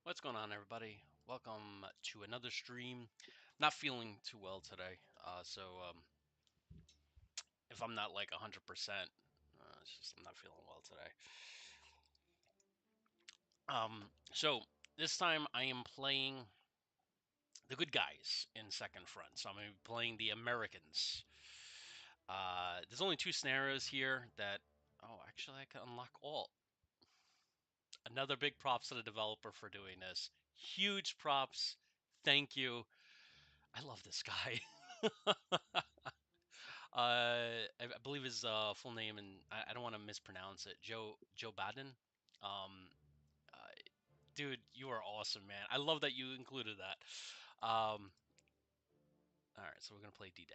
What's going on, everybody? Welcome to another stream. Not feeling too well today, so if I'm not like 100%, it's just I'm not feeling well today. So this time I am playing the good guys in Second Front. So I'm going to be playing the Americans. There's only two scenarios here that. Oh, actually, I can unlock all. Another big props to the developer for doing this. Huge props. Thank you. I love this guy. I believe his full name, and I don't want to mispronounce it. Joe Baden. Um, uh, Dude, you are awesome, man. I love that you included that. Um, all right, so we're gonna play D-Day.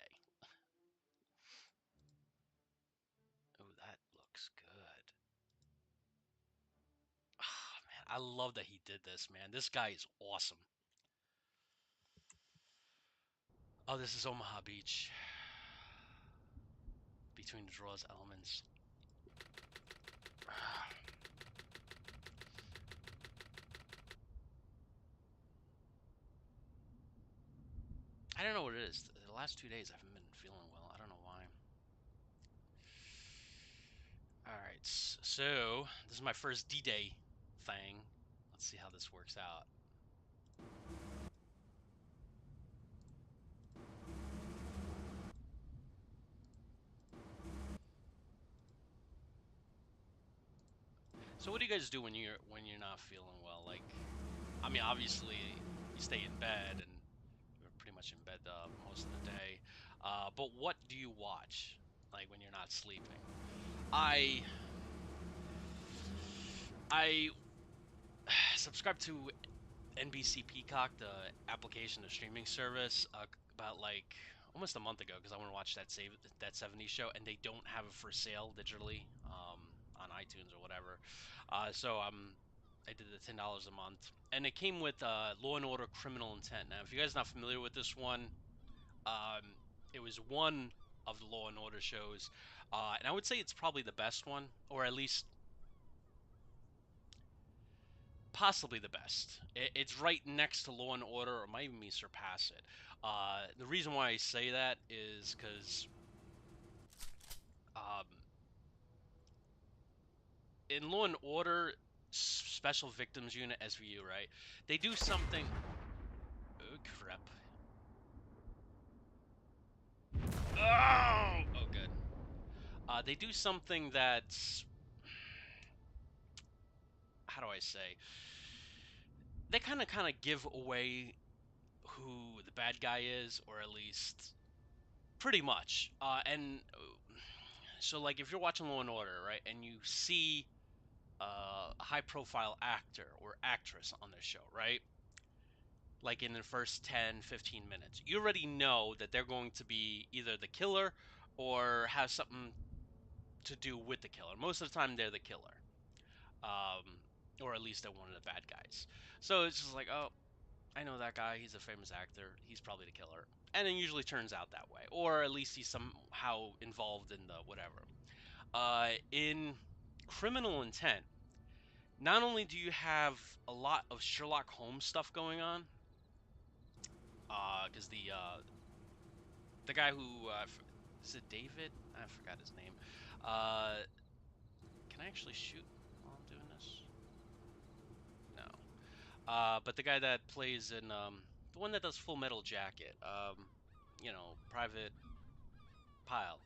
Oh, that looks good. Ah, man, I love that he did this, man. This guy is awesome. Oh, this is Omaha Beach. Between the draws elements. I don't know what it is. The last 2 days I haven't been feeling well. I don't know why. All right, so this is my first D-Day thing. Let's see how this works out. So what do you guys do when you're not feeling well? Like, I mean, obviously you stay in bed and you're pretty much in bed most of the day. But what do you watch like when you're not sleeping? I I subscribe to NBC Peacock, the application, the streaming service, about like almost a month ago because I want to watch that 70s show, and they don't have it for sale digitally on iTunes or whatever. So I did the $10 a month, and it came with Law and Order: Criminal Intent. Now, if you guys are not familiar with this one, um, it was one of the Law and Order shows, and I would say it's probably the best one, or at least possibly the best. It's right next to Law and Order, or might even surpass it. The reason why I say that is because um, in Law and Order, Special Victims Unit (SVU), right? They do something. Oh crap! Oh, good. They do something that's, how do I say? They kind of give away who the bad guy is, or at least pretty much. And so, like, if you're watching Law and Order, right, and you see a high-profile actor or actress on the show, right, like in the first 10, 15 minutes, you already know that they're going to be either the killer or have something to do with the killer. Most of the time, they're the killer, um, or at least they're one of the bad guys. So it's just like, oh, I know that guy. He's a famous actor. He's probably the killer. And it usually turns out that way. Or at least he's somehow involved in the whatever. In Criminal Intent, not only do you have a lot of Sherlock Holmes stuff going on, because the guy who is it David? I forgot his name. Uh, can I actually shoot while I'm doing this? No. But the guy that plays in the one that does Full Metal Jacket, Private Pile,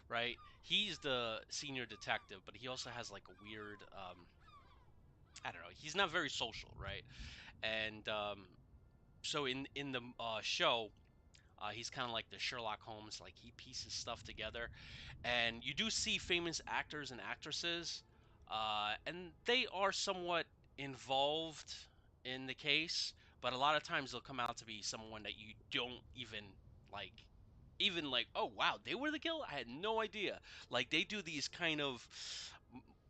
right? He's the senior detective, but he also has like a weird, I don't know. He's not very social, right? And so in the show, he's kind of like the Sherlock Holmes, like he pieces stuff together, and you do see famous actors and actresses, and they are somewhat involved in the case, but a lot of times they'll come out to be someone that you don't like even like, oh wow, they were the killer. I had no idea. Like they do these kind of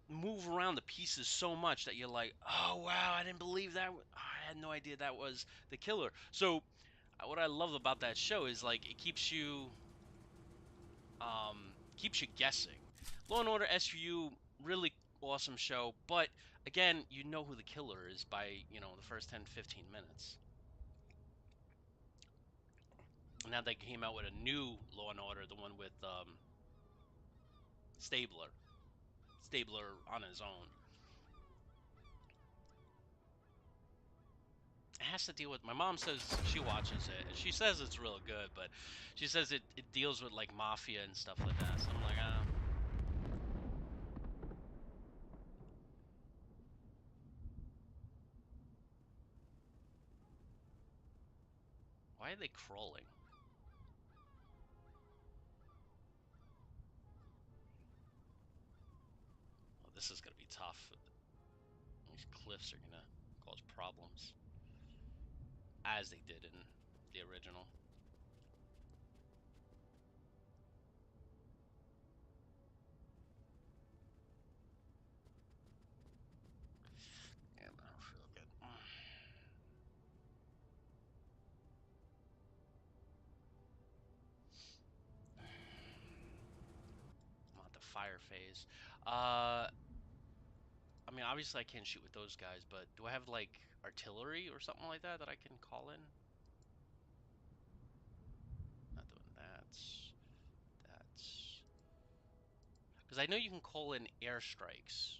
move around the pieces so much that you're like, oh wow, I didn't believe that. I had no idea that was the killer. So what I love about that show is like it keeps you guessing. Law and Order SVU really awesome show. But again, you know who the killer is by, the first 10, 15 minutes. Now they came out with a new Law and Order, the one with Stabler. Stabler on his own. It has to deal with. My mom says she watches it, and she says it's real good, but she says it deals with like mafia and stuff like that. So I'm like, why are they crawling? Oh, this is gonna be tough. These cliffs are gonna cause problems, as they did in the original. Yeah, I don't feel good. I'm on the fire phase. I mean, obviously I can't shoot with those guys, but do I have like artillery or something like that I can call in? Not doing that. That's because I know you can call in airstrikes,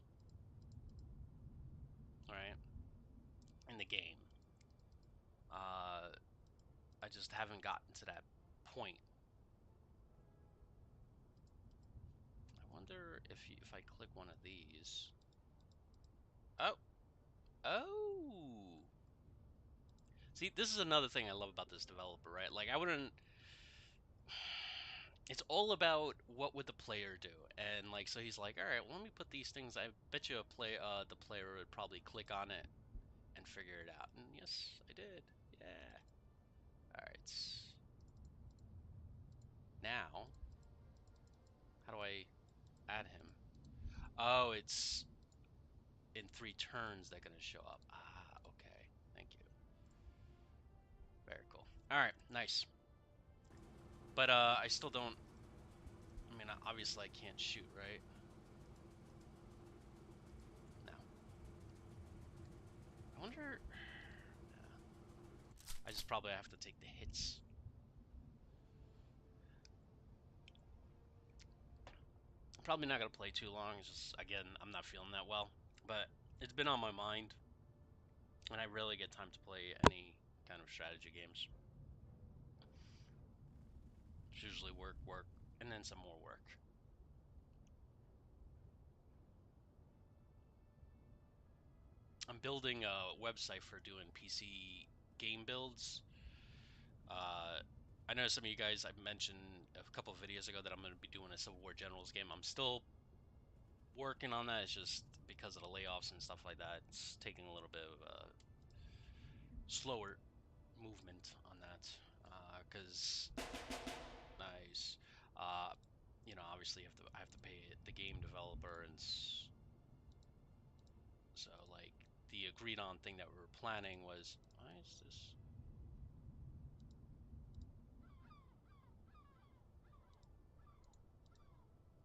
right, in the game. Uh, I just haven't gotten to that point. I wonder if I click one of these. Oh, oh. See, this is another thing I love about this developer, right? Like, I wouldn't. It's all about what would the player do, and like, so he's like, all right, well, let me put these things. I bet you the player would probably click on it and figure it out. And yes, I did. Yeah. All right. Now, how do I add him? Oh, it's in 3 turns they're gonna show up. Ah, okay. Thank you. Very cool. All right, nice. But I still don't. I mean, obviously I can't shoot, right? No. I wonder. I just probably have to take the hits. I'm probably not gonna play too long. It's just again, I'm not feeling that well. But it's been on my mind, and I rarely get time to play any kind of strategy games. It's usually work, work, and then some more work. I'm building a website for doing PC game builds. Uh, I know some of you guys, I mentioned a couple of videos ago that I'm going to be doing a Civil War Generals game. I'm still working on that. It's just because of the layoffs and stuff like that. It's taking a little bit of a slower movement on that. Because nice. Uh, obviously I have to pay the game developer, and so like the agreed on thing that we were planning was, why is this?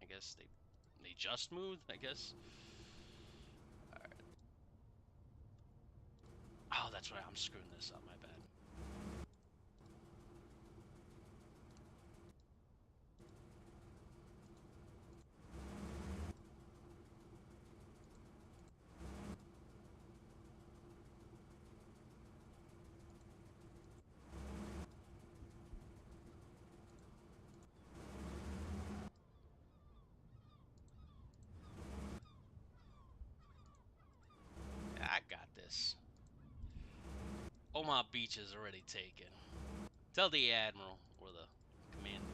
I guess they just moved. I guess. All right. Oh, that's right. I'm screwing this up. My bad. I got this. Omaha Beach is already taken. Tell the admiral or the commanders.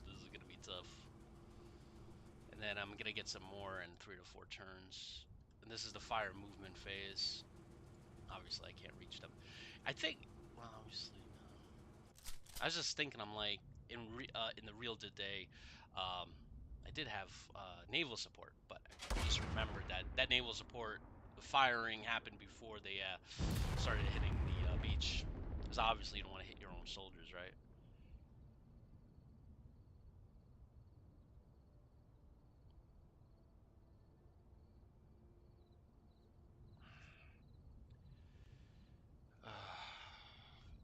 This is gonna be tough. And then I'm gonna get some more in 3 to 4 turns. And this is the fire movement phase. Obviously, I can't reach them. I think. Well, obviously, no. I was just thinking. I'm like in the real today. Um, I did have naval support, but I just remembered that that naval support firing happened before they started hitting the beach. Because obviously you don't want to hit your own soldiers, right?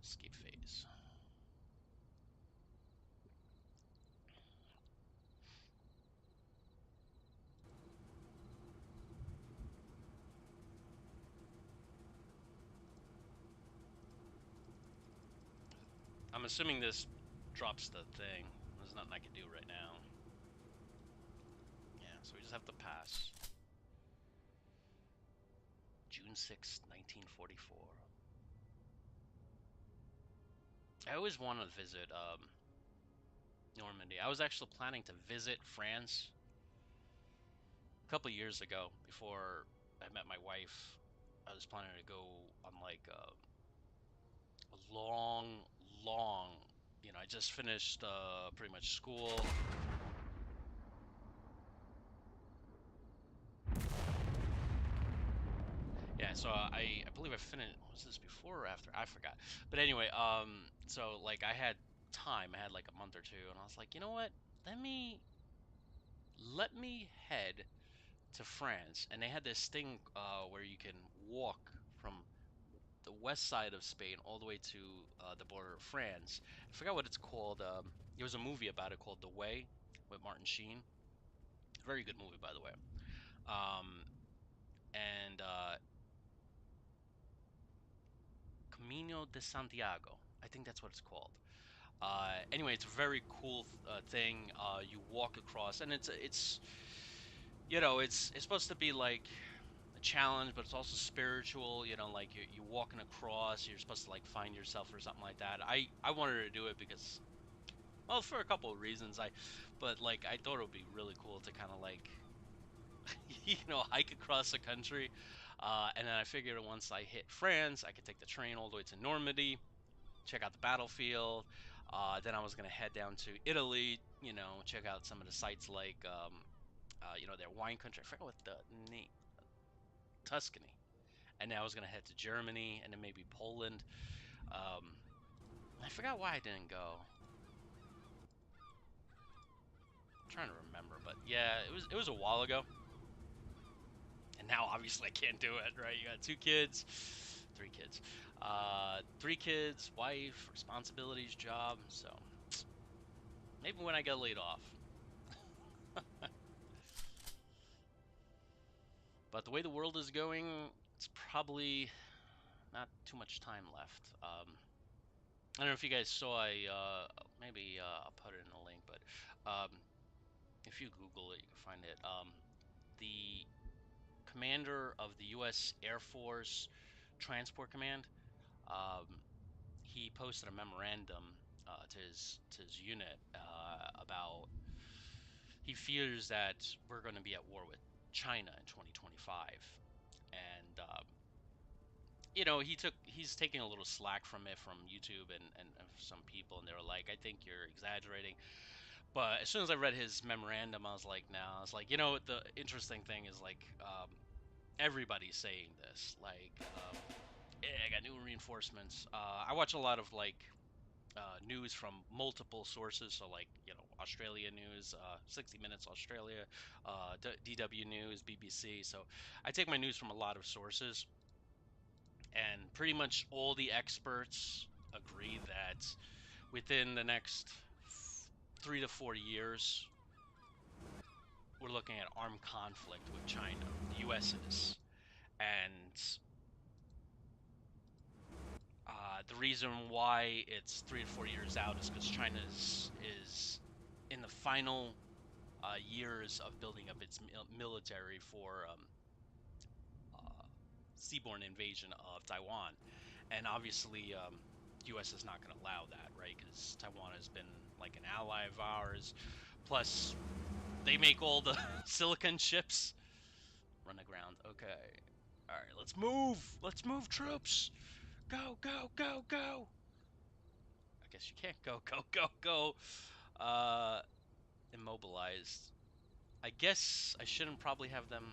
Escape phase. I'm assuming this drops the thing. There's nothing I can do right now. Yeah, so we just have to pass. June 6th, 1944. I always wanted to visit Normandy. I was actually planning to visit France a couple years ago before I met my wife. I was planning to go on like a long, long. I just finished pretty much school. Yeah, so I believe I finished. Was this before or after? I forgot. But anyway, so like I had time. I had like a month or two, and I was like, you know what? Let me let me head to France, and they had this thing where you can walk from the west side of Spain all the way to the border of France. I forgot what it's called. There was a movie about it called The Way with Martin Sheen. Very good movie, by the way. Um, and Camino de Santiago. I think that's what it's called. Anyway, it's a very cool thing. You walk across, and it's supposed to be like a challenge, but it's also spiritual. Like you're walking across, you're supposed to like find yourself or something like that. I wanted to do it because, well, for a couple of reasons. But like I thought it would be really cool to kind of like hike across the country. And then I figured once I hit France, I could take the train all the way to Normandy, check out the battlefield. Then I was gonna head down to Italy, check out some of the sites like their wine country. I forgot what the name, Tuscany. And then I was gonna head to Germany and then maybe Poland. Um, I forgot why I didn't go. I'm trying to remember, but yeah, it was a while ago. And now obviously I can't do it, right? You got 2 kids, 3 kids, 3 kids, wife, responsibilities, job. So maybe when I get laid off. But the way the world is going, it's probably not too much time left. I don't know if you guys saw. Maybe I'll put it in the link, but um, if you Google it, you can find it. The commander of the U.S. Air Force Transport Command, um, he posted a memorandum to his unit about he fears that we're going to be at war with China in 2025, and he's taking a little slack from it from YouTube and some people, and they were like, I think you're exaggerating. But as soon as I read his memorandum, I was like, nah. I was like, the interesting thing is like, everybody's saying this. Like, yeah, I got new reinforcements. I watch a lot of like news from multiple sources. So like, Australia news, 60 Minutes Australia, DW News, BBC. So I take my news from a lot of sources, and pretty much all the experts agree that within the next 3 to 4 years, we're looking at armed conflict with China. The U.S. is, and the reason why it's 3 to 4 years out is because China is in the final years of building up its military for uh, seaborne invasion of Taiwan, and obviously U.S. is not going to allow that, right? Because Taiwan has been like an ally of ours. Plus, they make all the silicon chips. Run aground. Okay. All right. Let's move. Let's move, troops. Go, go, go, go. I guess you can't go, go, go, go. Uh, Immobilized. I guess I shouldn't probably have them.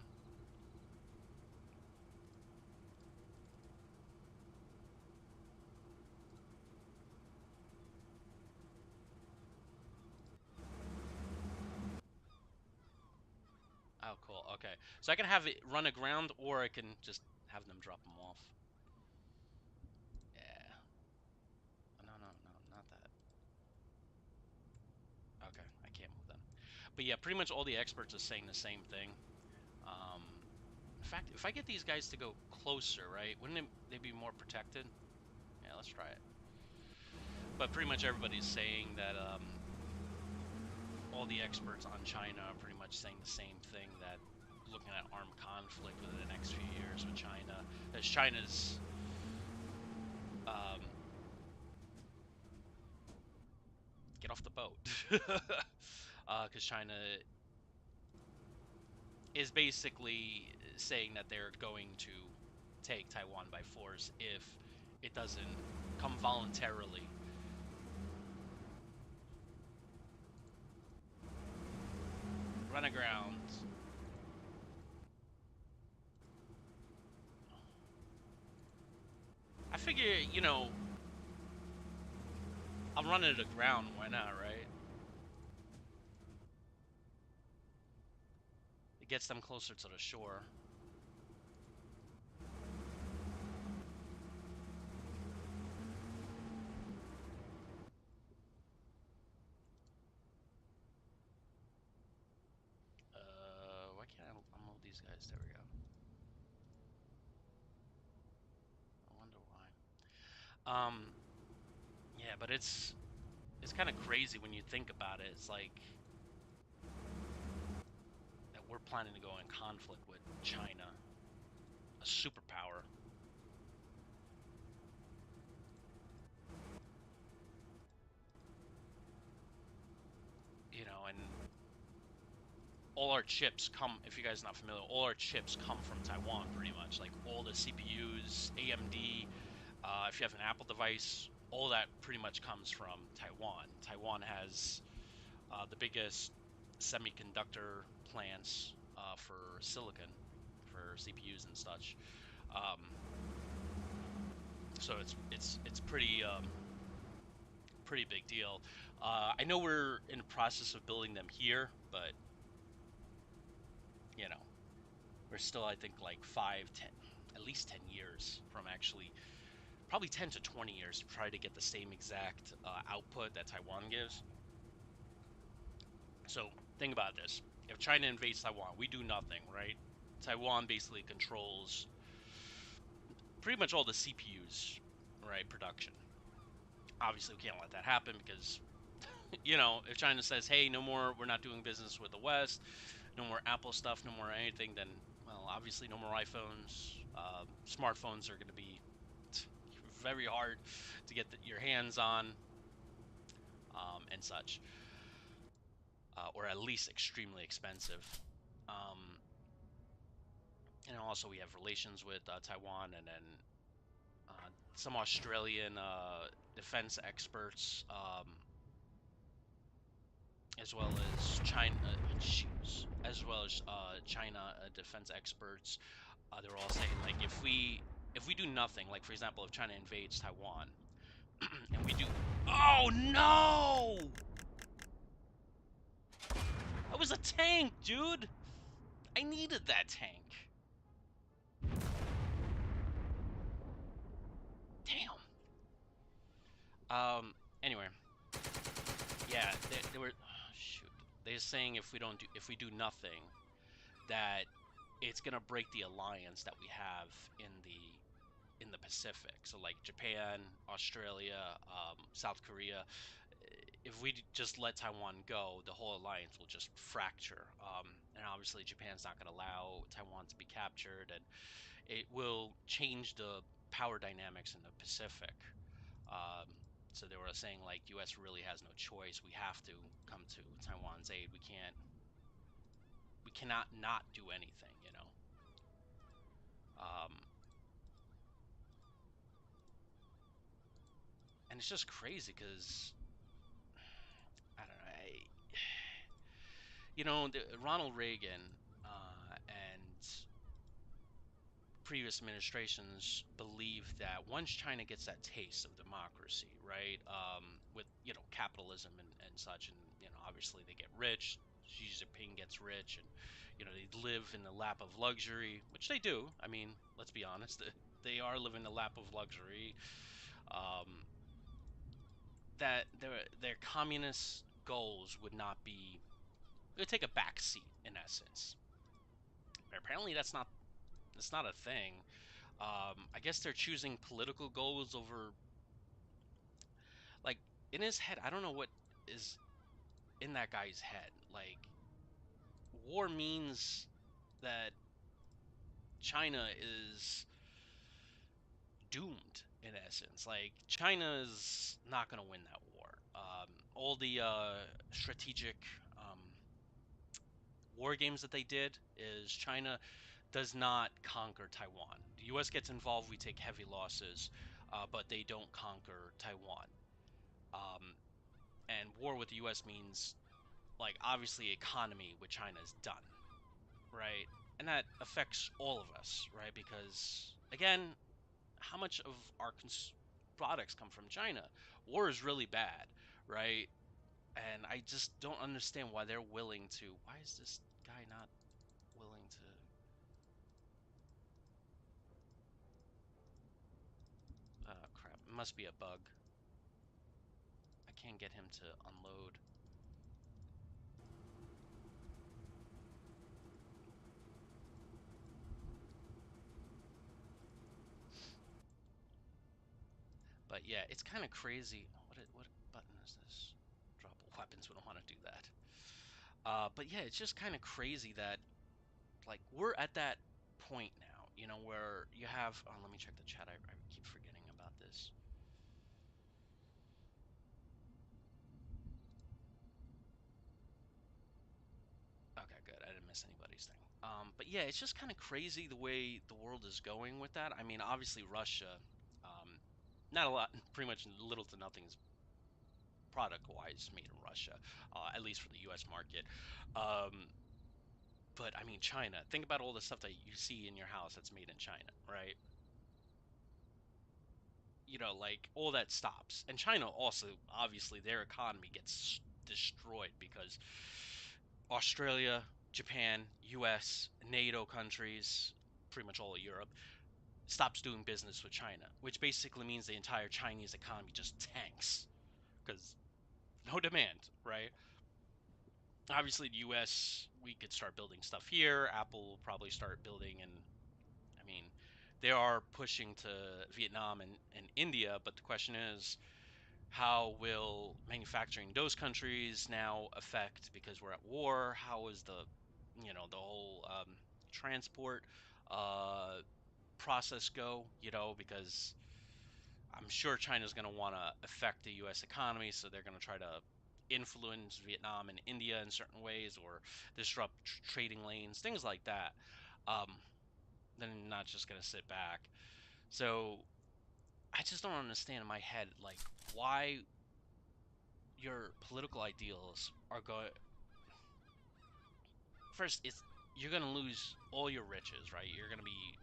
Oh, cool. Okay. So I can have it run aground, or I can just have them drop them off. Yeah. No, no, no, not that. Okay, I can't move them. But yeah, pretty much all the experts are saying the same thing. Um, in fact, if I get these guys to go closer, right, wouldn't they be more protected? Yeah, let's try it. But pretty much everybody's saying that all the experts on China are pretty much saying the same thing, that looking at armed conflict within the next few years with China, as China's get off the boat, because China is basically saying that they're going to take Taiwan by force if it doesn't come voluntarily. Run aground. I figure, I'm running it aground. Why not, right? It gets them closer to the shore. Why can't I unload these guys? There we go. I wonder why. Yeah, but it's kind of crazy when you think about it. It's like that we're planning to go in conflict with China, a superpower. And all our chips come, if you guys are not familiar, all our chips come from Taiwan pretty much. Like all the CPUs, AMD, if you have an Apple device, all that pretty much comes from Taiwan. Taiwan has the biggest semiconductor plants for silicon, for CPUs and such. Um, so it's pretty big deal. I know we're in the process of building them here, but you know, we're still, I think, like 5, 10, at least 10 years from actually, probably 10 to 20 years to try to get the same exact output that Taiwan gives. So think about this. If China invades Taiwan, we do nothing, right? Taiwan basically controls pretty much all the CPUs, right, production. Obviously, we can't let that happen because, if China says, hey, no more, we're not doing business with the West, no more Apple stuff, no more anything, then, well, obviously, no more iPhones. Smartphones are going to be very hard to get your hands on, and such, or at least extremely expensive. Um, and also, we have relations with Taiwan, and then some Australian defense experts, as well as China, as well as China defense experts. They're all saying, like, if we do nothing, like for example, if China invades Taiwan, and we do, oh no, that was a tank, dude. I needed that tank. Damn. Anyway, yeah, they were. Oh, shoot. They're saying if we do nothing, that it's gonna break the alliance that we have in the Pacific. So like Japan, Australia, South Korea. If we just let Taiwan go, the whole alliance will just fracture. And obviously, Japan's not going to allow Taiwan to be captured, and it will change the power dynamics in the Pacific. Um, so they were saying like U.S. really has no choice. We have to come to Taiwan's aid. We cannot not do anything. Um, and it's just crazy because I don't know. Ronald Reagan and previous administrations believe that once China gets that taste of democracy, right, with capitalism and such, and obviously they get rich. Xi Jinping gets rich, and they live in the lap of luxury, which they do. I mean, let's be honest, they are living the lap of luxury. Um, that their communist goals would not be, it would take a back seat in essence. But apparently, that's not a thing. I guess they're choosing political goals over, like, in his head. I don't know what is in that guy's head. Like, war means that China is doomed in essence. Like, China is not going to win that war. All the strategic war games that they did is China does not conquer Taiwan. The U.S. gets involved, we take heavy losses, but they don't conquer Taiwan. Um, and war with the U.S. means, like, obviously economy with China is done, right? And that affects all of us, right? Because again, how much of our products come from China? War is really bad, right? And I just don't understand why they're willing to. Why is this guy not willing to? Oh crap! It must be a bug. I can't get him to unload. But yeah, it's kind of crazy. What button is this? Drop all weapons. We don't want to do that. But yeah, it's just kind of crazy that, like, we're at that point now, where you have. Oh, let me check the chat. I keep forgetting about this. Okay, good. I didn't miss anybody's thing. But yeah, it's just kind of crazy the way the world is going with that. I mean, obviously Russia, um, not a lot, pretty much little to nothing is product-wise made in Russia, at least for the U.S. market. Um, but I mean, China. Think about all the stuff that you see in your house that's made in China, right? Like, all that stops. And China also, obviously, their economy gets destroyed because Australia, Japan, US, NATO countries, pretty much all of Europe, stops doing business with China, which basically means the entire Chinese economy just tanks because no demand, right? Obviously, the US, we could start building stuff here. Apple will probably start building, and I mean, they are pushing to Vietnam and India, but the question is, how will manufacturing in those countries now affect, because we're at war? How is the whole transport uh, process go? Because I'm sure China's going to want to affect the U.S. economy, so they're going to try to influence Vietnam and India in certain ways, or disrupt trading lanes, things like that. Um, then not just going to sit back. So I just don't understand in my head, like, why your political ideals are going. First, it's you're gonna lose all your riches, right? You're gonna be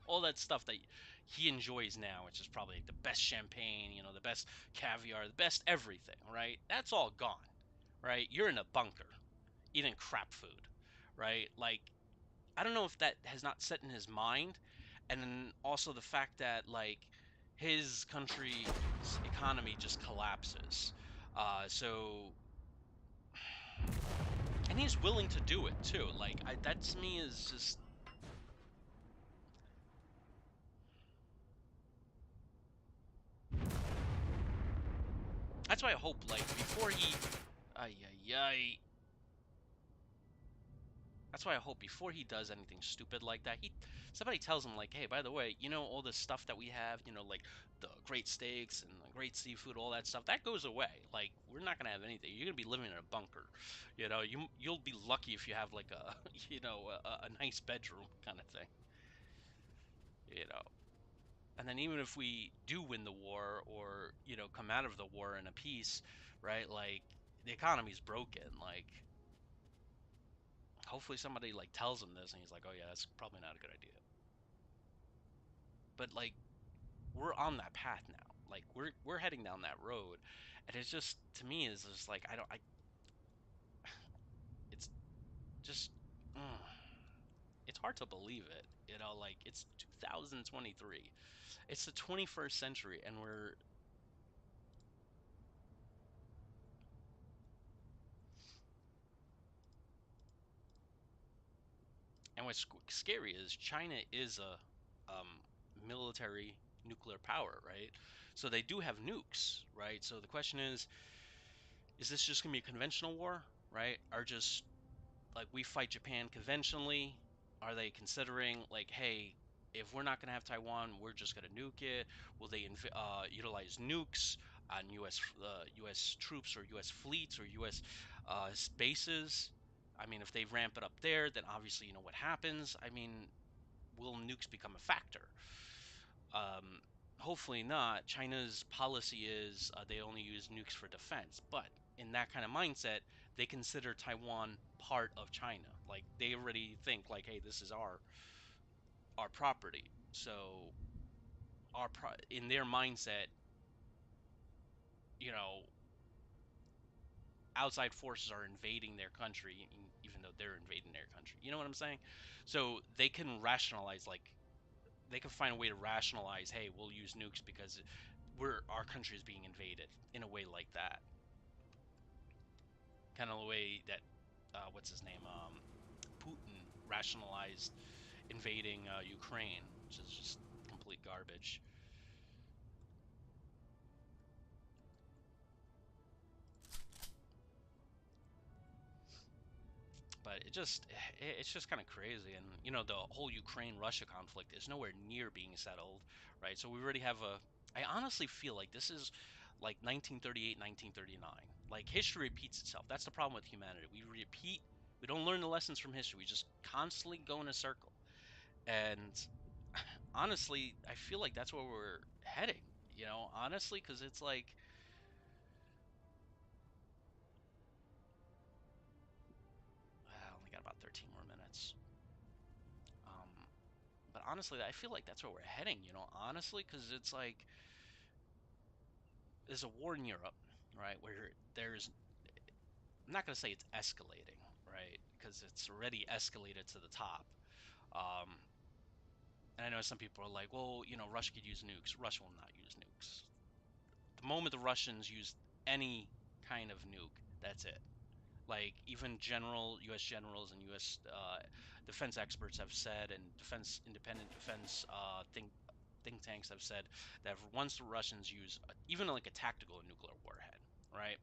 all that stuff that he enjoys now, which is probably like the best champagne, the best caviar, the best everything, right? That's all gone, right? You're in a bunker eating crap food, right? Like, I don't know if that has not set in his mind, and then also the fact that, like, his country's economy just collapses. So and he's willing to do it too. Like, that to me is just. That's why I hope, like, before he, ay ay ay. That's why I hope before he does anything stupid like that, somebody tells him, like, hey, by the way, all this stuff that we have, like the great steaks and the great seafood, all that stuff, that goes away. Like, we're not gonna have anything. You're gonna be living in a bunker. You'll be lucky if you have, like, a a nice bedroom kind of thing. You know. And then even if we do win the war, or come out of the war in a peace, right? Like, the economy's broken. Like, hopefully somebody like tells him this and he's like, oh yeah, that's probably not a good idea. But like we're on that path now. Like we're heading down that road, and it's just to me is just like I it's just it's hard to believe it. You know, like it's 2023. It's the 21st century, and what's scary is China is a military nuclear power, right? So they do have nukes, right? So the question is this just gonna be a conventional war, right? Or just like we fight Japan conventionally? Are they considering like, hey, if we're not gonna have Taiwan, we're just gonna nuke it? Will they utilize nukes on U.S. troops or U.S. fleets or U.S. Bases? I mean, if they ramp it up there, then obviously you know what happens. I mean, will nukes become a factor? Um, Hopefully not. China's policy is they only use nukes for defense, but in that kind of mindset, they consider Taiwan part of China. Like they already think like, hey, this is our property. So in their mindset, you know, outside forces are invading their country, even though they're invading their country. You know what I'm saying? So they can rationalize like they can find a way to rationalize, hey, we'll use nukes because our country is being invaded in a way like that. Kind of the way that what's his name, Putin rationalized invading Ukraine, which is just complete garbage. But it's just kind of crazy, and you know the whole Ukraine-Russia conflict is nowhere near being settled, right? So we already have a. I honestly feel like this is like 1938, 1939. Like history repeats itself. That's the problem with humanity. We repeat. We don't learn the lessons from history. We just constantly go in a circle. And honestly, I feel like that's where we're heading. You know, honestly, because it's like I only got about 13 more minutes. Um, but honestly, I feel like that's where we're heading. You know, honestly, because it's like there's a war in Europe, right? Where there's I'm not gonna say it's escalating, right? Because it's already escalated to the top. Um, and I know some people are like, well, you know, Russia could use nukes. Russia will not use nukes. The moment the Russians use any kind of nuke, that's it. Like even U.S. generals and U.S. Defense experts have said, and independent defense think tanks have said that once the Russians use even like a tactical nuclear warhead, right?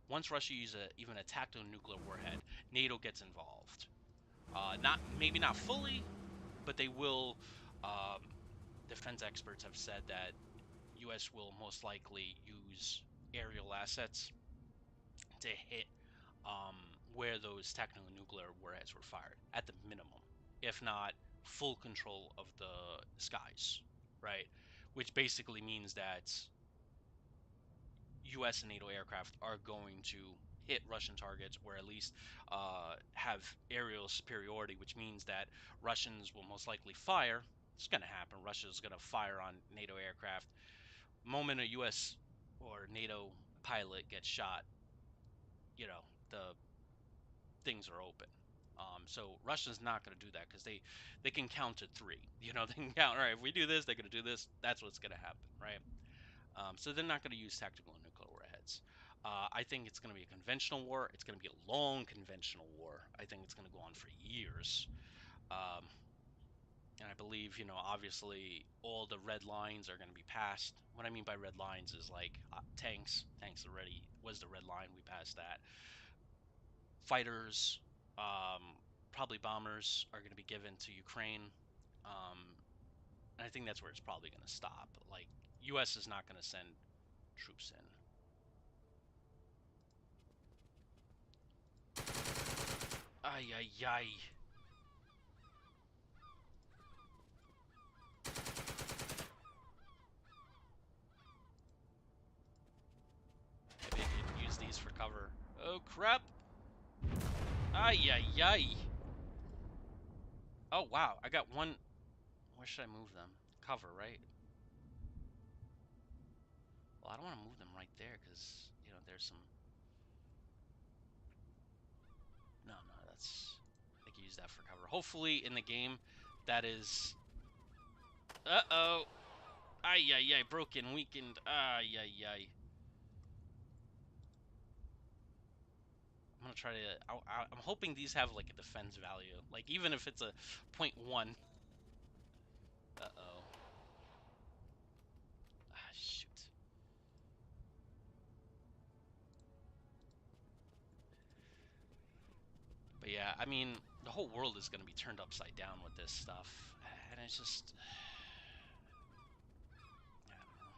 Once Russia uses even a tactical nuclear warhead, NATO gets involved. Not maybe not fully, but they will. Um, Defense experts have said that U.S. will most likely use aerial assets to hit um, where those tactical nuclear warheads were fired, at the minimum, if not full control of the skies, right? Which basically means that U.S. and NATO aircraft are going to hit Russian targets or at least have aerial superiority, which means that Russians will most likely fire. It's going to happen. Russia's going to fire on NATO aircraft. Moment a U.S. or NATO pilot gets shot, you know, the things are open. So Russia's not going to do that because they can count to three. You know, they can count. All right, if we do this, they're going to do this. That's what's going to happen, right? So they're not going to use tactical nuclear warheads. I think it's going to be a conventional war. It's going to be a long conventional war. I think it's going to go on for years. Um, and I believe, you know, obviously all the red lines are going to be passed. What I mean by red lines is like tanks. Tanks already was the red line. We passed that. Fighters, probably bombers are going to be given to Ukraine. Um, and I think that's where it's probably going to stop. Like, U.S. is not going to send troops in. Ay, ay, ay. Maybe I could use these for cover. Oh, crap. Ay, ay, ay. Oh, wow. I got one. Where should I move them? Cover, right? Well, I don't want to move them right there because, you know, there's some... No, no, that's... I can use that for cover. Hopefully, in the game, that is... Uh-oh. Ay, ay, ay. Broken, weakened. Ay, ay, ay. I'm gonna try to... I'm hoping these have, like, a defense value. Like, even if it's a .1. Uh-oh. Ah, shoot. But yeah, I mean, the whole world is gonna be turned upside down with this stuff. And it's just... I don't know.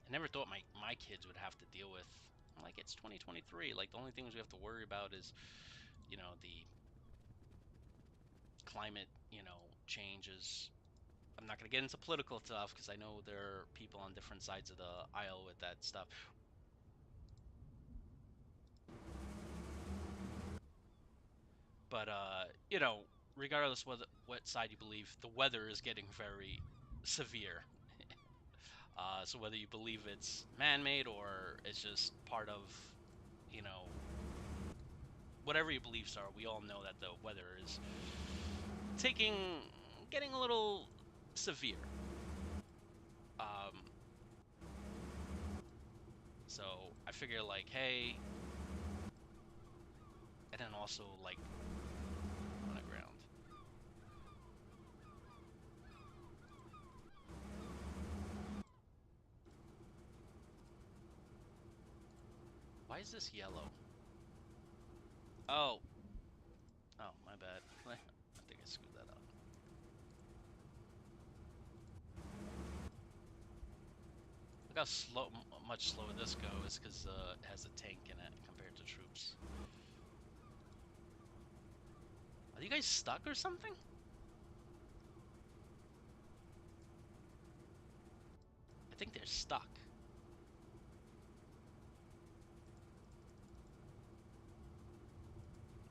I never thought my kids would have to deal with... Like, it's 2023. Like, the only things we have to worry about is, you know, the climate, you know, changes. I'm not going to get into political stuff because I know there are people on different sides of the aisle with that stuff. But, you know, regardless what side you believe, the weather is getting very severe. So whether you believe it's man-made or it's just part of, you know, whatever your beliefs are, we all know that the weather is getting a little severe. Um, so I figure like, hey, and then also like on the ground. Why is this yellow? Oh, oh, my bad. I think I screwed that up. Look how much slower this goes because it has a tank in it compared to troops. Are you guys stuck or something? I think they're stuck.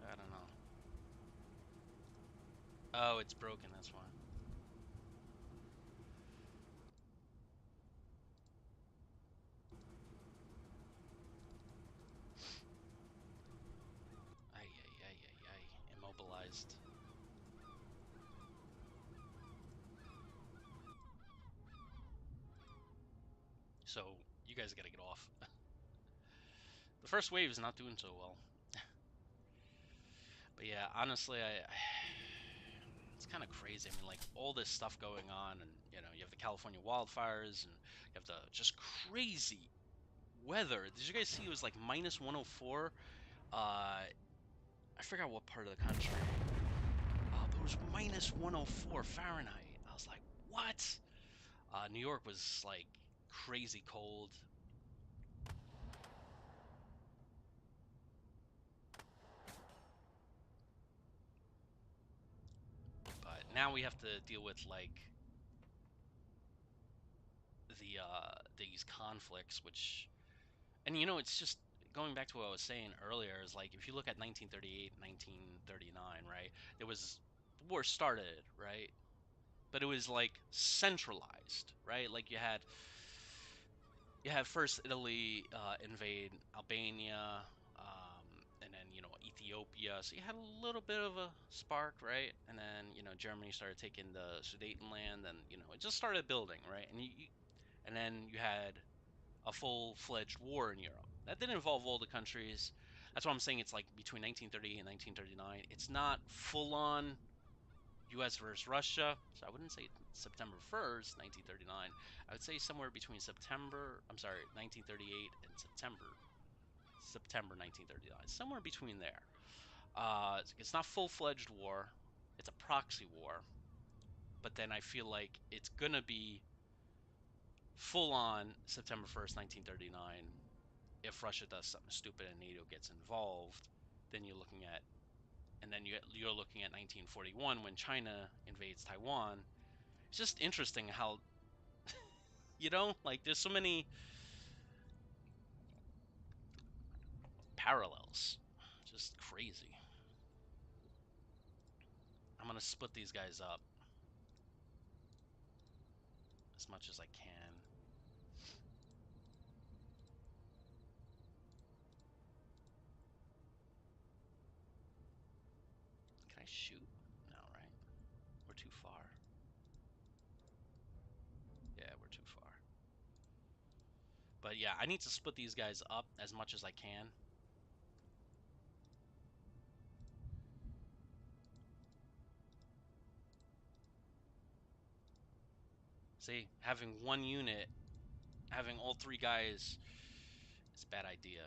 I don't know. Oh, it's broken, that's why. Ay, ay, ay, ay, ay. Immobilized. So, you guys gotta get off. The first wave is not doing so well. But yeah, honestly, it's kind of crazy. I mean, like, all this stuff going on, and, you know, you have the California wildfires, and you have the just crazy weather. Did you guys see it was like minus 104? I forgot what part of the country. But it was minus 104 Fahrenheit. I was like, what? New York was like crazy cold. But now we have to deal with like these conflicts, which, and you know, it's just going back to what I was saying earlier, is like if you look at 1938, 1939, right? It was the war started, right? But it was like centralized, right? Like you had first Italy invade Albania, and then, you know, Ethiopia. So you had a little bit of a spark, right? And then, you know, Germany started taking the Sudetenland, and, you know, it just started building, right? And then you had a full-fledged war in Europe. That didn't involve all the countries. That's why I'm saying it's like between 1938 and 1939. It's not full-on U.S. versus Russia. So I wouldn't say September 1st, 1939. I would say somewhere between 1938 and September 1939. Somewhere between there. It's not full-fledged war. It's a proxy war. But then I feel like it's gonna be full-on September 1st, 1939. If Russia does something stupid and NATO gets involved, then you're looking at, and then you're looking at 1941 when China invades Taiwan. It's just interesting how, you know, like there's so many parallels. Just crazy. I'm gonna split these guys up as much as I can. Can I shoot? No, right? We're too far. Yeah, we're too far. But yeah, I need to split these guys up as much as I can. See, having one unit, having all three guys, is a bad idea.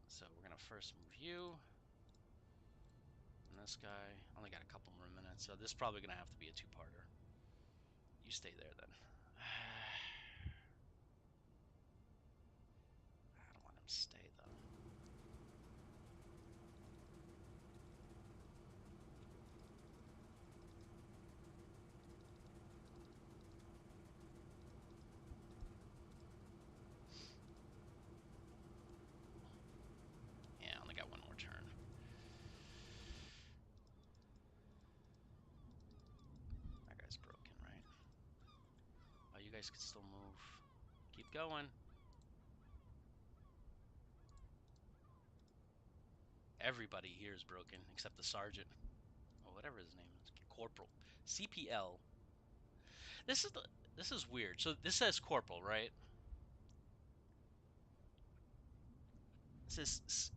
So we're gonna first move you. And this guy, only got a couple more minutes, so this is probably gonna have to be a two-parter. You stay there then. I don't want him to stay though. Yeah, I only got one more turn. That guy's broken, right? Oh, you guys can still move. Keep going. Everybody here is broken except the sergeant. Or whatever his name is. Corporal. CPL. This is weird. So this says corporal, right? It says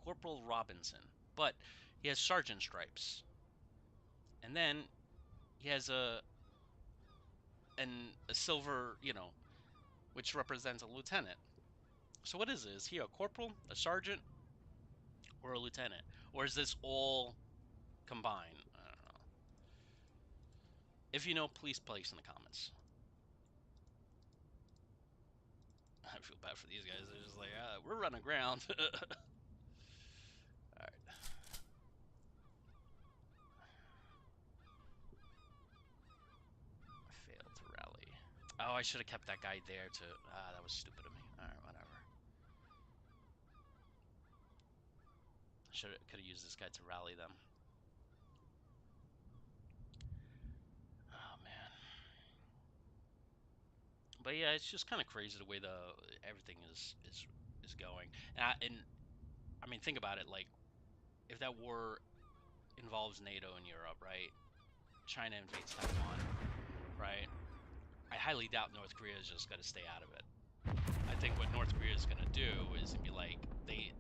Corporal Robinson, but he has sergeant stripes. And then he has a silver, which represents a lieutenant. So what is it? Is he a corporal, a sergeant, or a lieutenant? Or is this all combined? I don't know. If you know, please place in the comments. I feel bad for these guys. They're just like, we're running aground. Alright. I failed to rally. Oh, I should have kept that guy there to... that was stupid of me. Alright, whatever. Could have used this guy to rally them. Oh, man. But yeah, it's just kind of crazy the way everything is going. And I mean, think about it. Like, if that war involves NATO and Europe, right? China invades Taiwan, right? I highly doubt North Korea is just going to stay out of it. I think what North Korea is going to do is be like,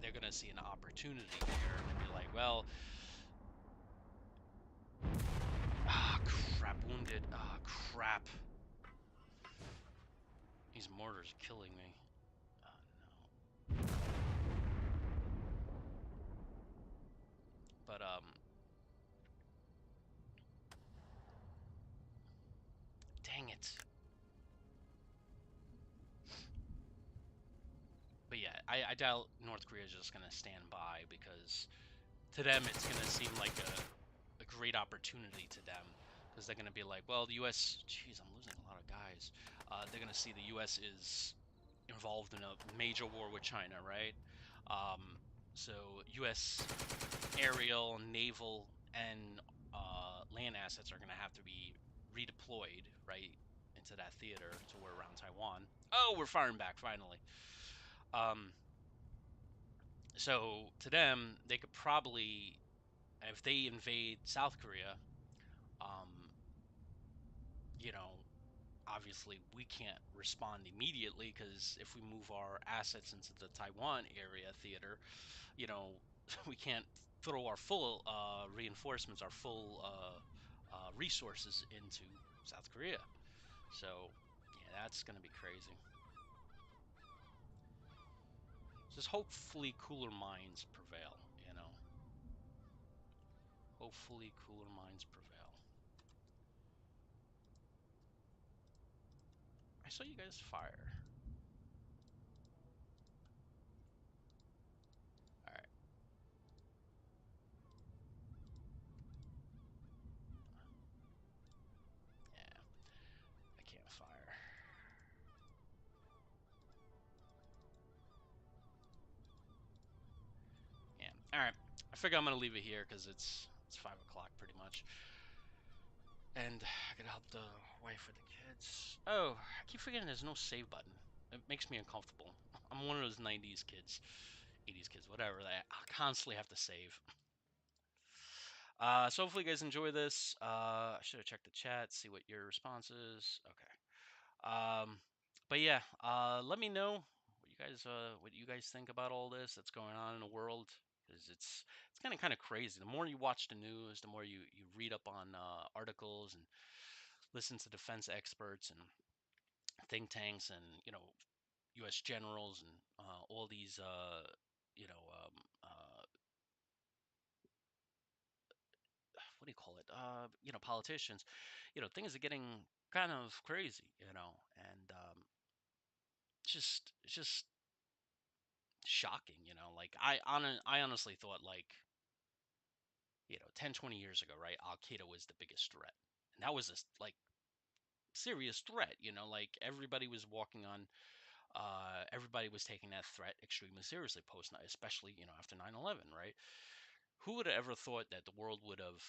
they're going to see an opportunity here and be like, well, crap, wounded, crap. These mortars are killing me. Oh, no. But, dang it. But yeah, I doubt North Korea is just going to stand by, because to them it's going to seem like a great opportunity to them, because they're going to be like, well, the U.S. Jeez, I'm losing a lot of guys. They're going to see the U.S. is involved in a major war with China, right? So U.S. aerial, naval, and land assets are going to have to be redeployed, right, into that theater to where around Taiwan. Oh, we're firing back finally. So to them, they could probably, if they invade South Korea, um, you know, obviously we can't respond immediately, because if we move our assets into the Taiwan area theater, we can't throw our full reinforcements, our full resources into South Korea. So yeah, that's gonna be crazy. Just hopefully cooler minds prevail, Hopefully cooler minds prevail. I saw you guys fire. Alright. Yeah. I can't fire. All right, I figure I'm gonna leave it here because it's 5 o'clock pretty much, and I gotta help the wife with the kids. Oh, I keep forgetting there's no save button. It makes me uncomfortable. I'm one of those '90s kids, '80s kids, whatever. That I constantly have to save. So hopefully you guys enjoy this. I should have checked the chat, see what your response is. Okay. But yeah, let me know what you guys think about all this that's going on in the world, because it's kind of crazy. The more you watch the news, the more you read up on articles and listen to defense experts and think tanks and U.S. generals and all these you know um, uh, what do you call it? Politicians. Things are getting kind of crazy. And it's just shocking. Like I honestly thought, like, 10, 20 years ago, right? Al Qaeda was the biggest threat, and that was a like serious threat. Like everybody was walking on. Everybody was taking that threat extremely seriously post, especially after 9/11, right? Who would have ever thought that the world would have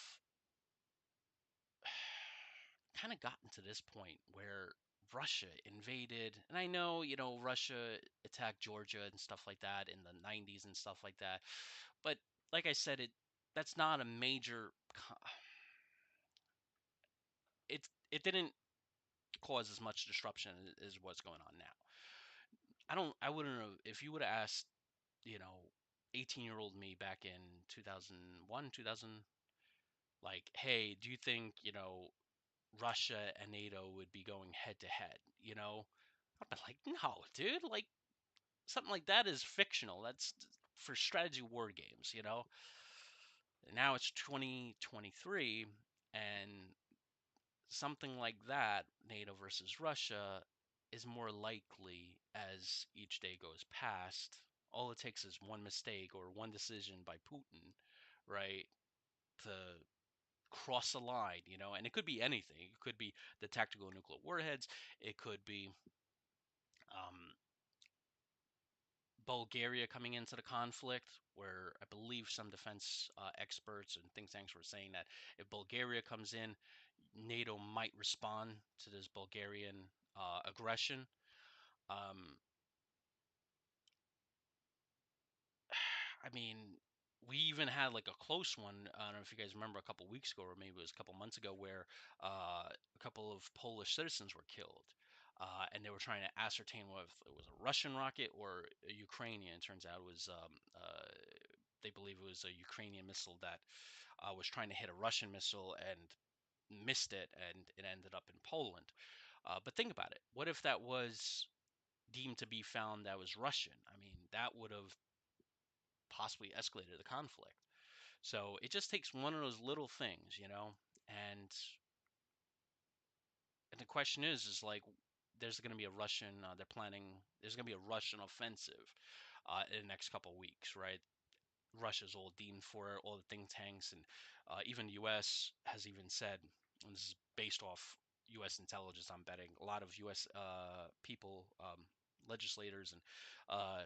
kind of gotten to this point where Russia invaded? And I know, Russia attacked Georgia and stuff like that in the 90s and stuff like that. But like I said, that's not a major it didn't cause as much disruption as what's going on now. I wouldn't have, if you would have asked, you know, 18-year-old me back in 2001, 2000, like, hey, do you think, Russia and NATO would be going head to head? I'd be like, no, dude, like something like that is fictional. That's for strategy war games. Now it's 2023, and something like that, NATO versus Russia, is more likely as each day goes past. All it takes is one mistake or one decision by Putin, right, to cross a line, and it could be anything. It could be the tactical nuclear warheads. It could be um, Bulgaria coming into the conflict, where I believe some defense experts and think tanks were saying that if Bulgaria comes in, NATO might respond to this Bulgarian aggression. Um, I mean, we even had like a close one. I don't know if you guys remember a couple weeks ago, or maybe it was a couple months ago, where a couple of Polish citizens were killed. And they were trying to ascertain whether it was a Russian rocket or a Ukrainian. It turns out it was, they believe it was a Ukrainian missile that was trying to hit a Russian missile and missed it, and it ended up in Poland. But think about it. What if that was deemed to be found that was Russian? I mean, that would have possibly escalated the conflict. So it just takes one of those little things. And and the question is like, there's going to be a Russian. They're planning. There's going to be a Russian offensive in the next couple of weeks, right? Russia's all deemed for it. All the think tanks and even the U.S. has even said, and this is based off U.S. intelligence, I'm betting a lot of U.S. People, legislators, and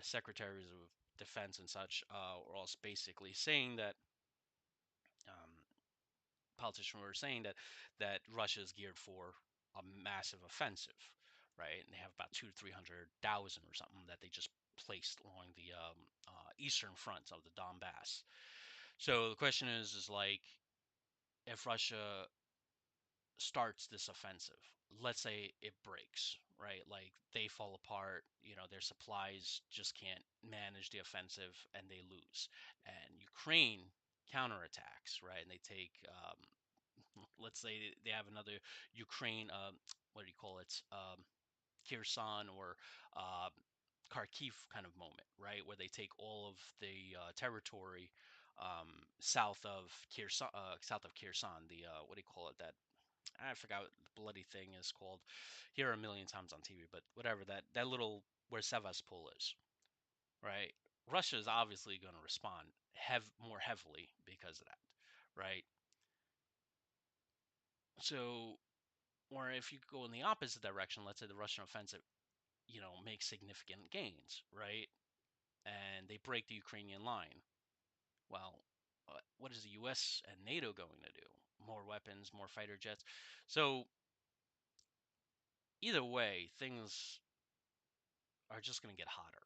secretaries of defense and such, are all basically saying that. Um, Politicians were saying that Russia is geared for a massive offensive, right? And they have about 200,000 to 300,000 or something that they just placed along the eastern front of the Donbass. So the question is like, if Russia starts this offensive, let's say it breaks, right? Like they fall apart, their supplies just can't manage the offensive and they lose. And Ukraine counterattacks, right? And they take, let's say they have another Ukraine, what do you call it? Kherson or uh, Kharkiv kind of moment, right? Where they take all of the territory south of Kherson. The what do you call it? That I forgot what the bloody thing is called. Here a million times on TV, but whatever, that little where Sevastopol is, right? Russia is obviously going to respond more heavily because of that, right? So, or if you go in the opposite direction, let's say the Russian offensive, makes significant gains, right? And they break the Ukrainian line. Well, what is the U.S. and NATO going to do? More weapons, more fighter jets. So either way, things are just going to get hotter.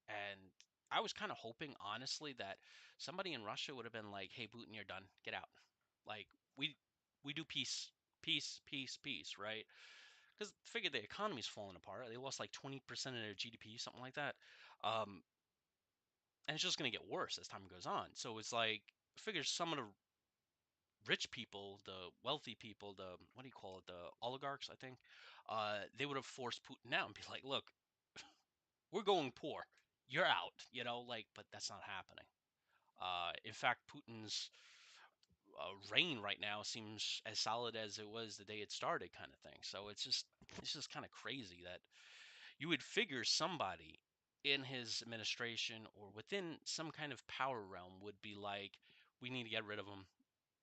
And I was kind of hoping, honestly, that somebody in Russia would have been like, "Hey, Putin, you're done. Get out." Like we we do peace, peace, peace, peace, right? Because figure the economy's falling apart. They lost like 20% of their GDP, something like that. Um, and it's just going to get worse as time goes on. So it's like, figure some of the rich people, the wealthy people, the what do you call it, the oligarchs, I think, they would have forced Putin out and be like, "Look, we're going poor. You're out." Like, but that's not happening. In fact, Putin's reign right now seems as solid as it was the day it started, kind of thing. So it's just kind of crazy that you would figure somebody in his administration or within some kind of power realm would be like, "We need to get rid of him.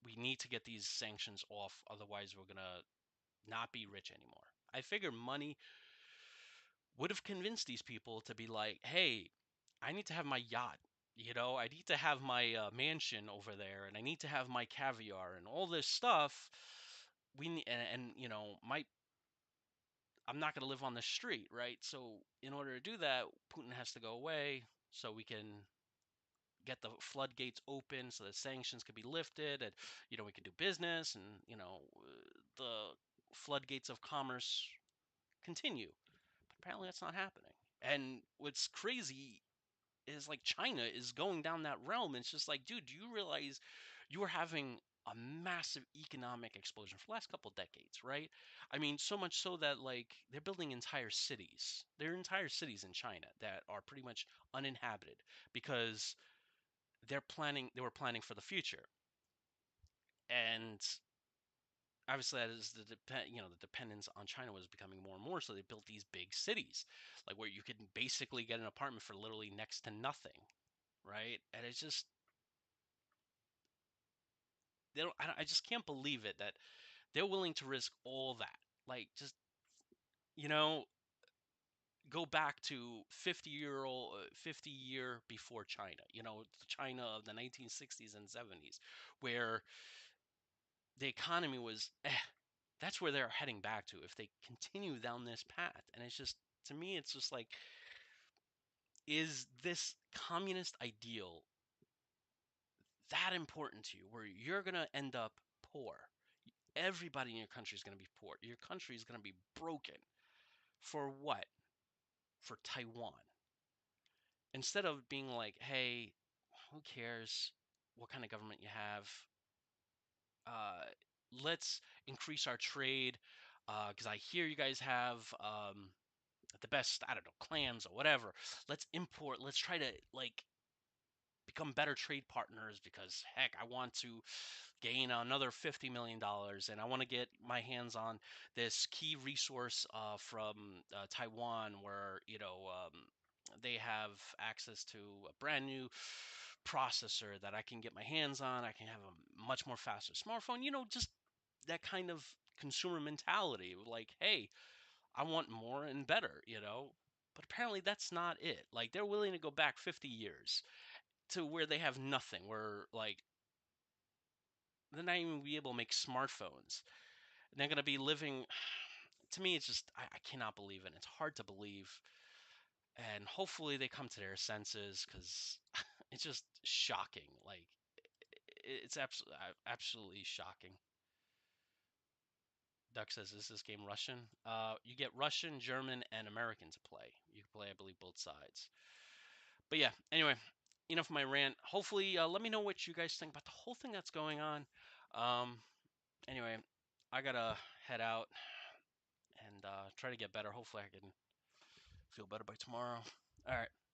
We need to get these sanctions off. Otherwise, we're gonna not be rich anymore." I figure money would have convinced these people to be like, "Hey, I need to have my yacht. I need to have my mansion over there, and I need to have my caviar and all this stuff. We need, and my I'm not going to live on the street, right? So in order to do that, Putin has to go away so we can get the floodgates open so the sanctions could be lifted, and we can do business, and the floodgates of commerce continue." But apparently that's not happening. And what's crazy is like China is going down that realm. And it's just like, dude, do you realize you are having a massive economic explosion for the last couple decades, right? I mean, so much so that like they're building entire cities. There are entire cities in China that are pretty much uninhabited because they were planning for the future. And obviously that is the dependence on China was becoming more and more, so they built these big cities like where you could basically get an apartment for literally next to nothing, right? And it's just they don't, I just can't believe it that they're willing to risk all that. Like, just you know go back to 50 year before China, the China of the 1960s and 70s, where the economy was that's where they're heading back to if they continue down this path. And it's just, to me, it's just like, is this communist ideal that important to you where you're going to end up poor? Everybody in your country is going to be poor. Your country is going to be broken. For what? For Taiwan. Instead of being like, "Hey, who cares what kind of government you have? Uh, let's increase our trade because I hear you guys have the best, I don't know, clams or whatever. Let's import. Let's try to like become better trade partners because heck, I want to gain another $50 million, and I want to get my hands on this key resource from Taiwan, where they have access to a brand new processor that I can get my hands on. I can have a much more faster smartphone. Just that kind of consumer mentality of like, hey, I want more and better. But apparently that's not it. Like, they're willing to go back 50 years to where they have nothing, where like they're not even be able to make smartphones. And they're gonna be living. To me, it's just I cannot believe it. It's hard to believe, and hopefully they come to their senses because it's just shocking. Like, it's absolutely shocking. Duck says, "Is this game Russian?" You get Russian, German, and American to play. You can play, I believe, both sides. But yeah, anyway, enough of my rant. Hopefully, let me know what you guys think about the whole thing that's going on. Um, anyway, I gotta head out and try to get better. Hopefully, I can feel better by tomorrow. All right.